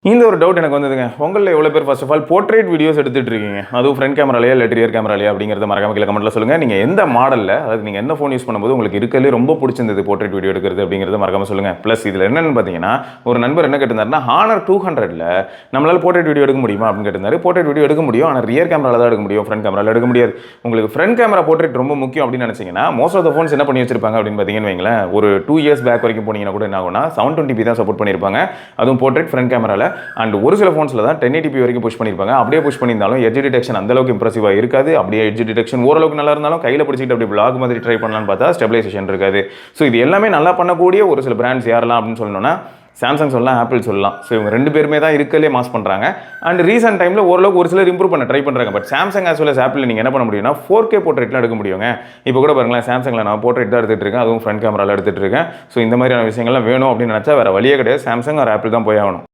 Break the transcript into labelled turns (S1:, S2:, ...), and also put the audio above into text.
S1: இந்த ஒரு டவுட் எனக்கு வந்ததுங்க. உங்கள்ல எவ்வளோ பேர் first of all portrait videos எடுத்துட்டு இருக்கீங்க? அதுவும் ஃப்ரண்ட் கேமராலயா இல்ல ரியர் கேமராலயா அப்படிங்கிறத மறக்காம கீழ கமெண்ட்ல சொல்லுங்க. நீங்க எந்த மாடல்ல, அதாவது நீங்க எந்த ஃபோன் யூஸ் பண்ணும்போது உங்களுக்கு இருக்கறதுலயே ரொம்ப புடிச்சிருந்தது போர்ட்ரைட் வீடியோ எடுக்கிறது அப்படிங்கிறத மறக்காம சொல்லுங்க. பிளஸ் இதுல என்னன்னு பார்த்தீங்கன்னா, ஒரு நண்பர் என்ன கேட்டிருந்தாருன்னா, ஹானர் 200ல நம்மளால போர்ட்ரைட் வீடியோ எடுக்க முடியுமா அப்படின்னு கேட்டிருந்தாரு. போர்ட்ரைட் வீடியோ எடுக்க முடியும். ஆனா ரியர் கேமரால தான் எடுக்க முடியும். ஃப்ரண்ட் கேமரால எடுக்க முடியாது. உங்களுக்கு ஃப்ரண்ட் கேமரா போர்ட்ரைட் ரொம்ப முக்கியம் அப்படின்னு நினைச்சீங்கன்னா, மோஸ்ட் ஆஃப் த ஃபோன்ஸ் என்ன பண்ணி வச்சிருப்பாங்க அப்படின்னு பார்த்தீங்கன்னு வைங்களேன், ஒரு 2 இயர்ஸ் பேக் வரைக்கும் போனீங்கன்னா கூட என்ன ஆகும்னா 720p தான் சப்போர்ட் பண்ணியிருப்பாங்க. அதுவும் போர்ட்ரைட் ஃப்ரண்ட் கேமரால. அண்ட் ஒரு சில ஃபோன்ஸ்ல தான் 1080p வரைக்கும் புஷ் பண்ணியிருப்பாங்க. அப்படியே புஷ் பண்ணியிருந்தாலும் எட்ஜ் டிடெக்ஷன் அந்த அளவுக்கு இம்ப்ரெசிவா இருக்காது. அப்படியே எட்ஜ் டிடெக்ஷன் ஓரளவுக்கு நல்லா இருந்தாலும் கையில பிடிச்சிட்டு அப்படி vlog மாதிரி ட்ரை பண்ணலாம்னு பார்த்தா ஸ்டெபிலைசேஷன் இருக்காது. ஸோ இது எல்லாமே நல்லா பண்ணக்கூடிய ஒரு சில பிராண்ட்ஸ் யாரெல்லாம் அப்படின்னு சொல்லணும்னா சாம்சங் சொல்லலாம், ஆப்பிள் சொல்லலாம். ஸோ இவங்க 2 பேருமே தான் இருக்கலே மாஸ் பண்றாங்க. அண்ட் ரீசென்ட் டைம்ல ஓரளவுக்கு ஒரு சிலர் இம்ப்ரூவ் பண்ண ட்ரை பண்றாங்க. But Samsung as well as apple நீங்க என்ன பண்ண முடியும்னா 4K போர்ட்ரைட்லாம் எடுக்க முடியுங்க. இப்போ கூட பாருங்களேன், சாம்சங்ல நான் போர்ட்ரைட் தான் எடுத்துட்டு இருக்கேன். அதுவும் ஃப்ரண்ட் கேமரால எடுத்துட்டு இருக்கேன். ஸோ இந்த மாதிரியான விஷயங்கள்லாம் வேணும் அப்படின்னு நினைச்சா வேற வழியே கிடையாது. சாம்சங் ஆர் ஆப்பிள் தான் போய் ஆகணும்.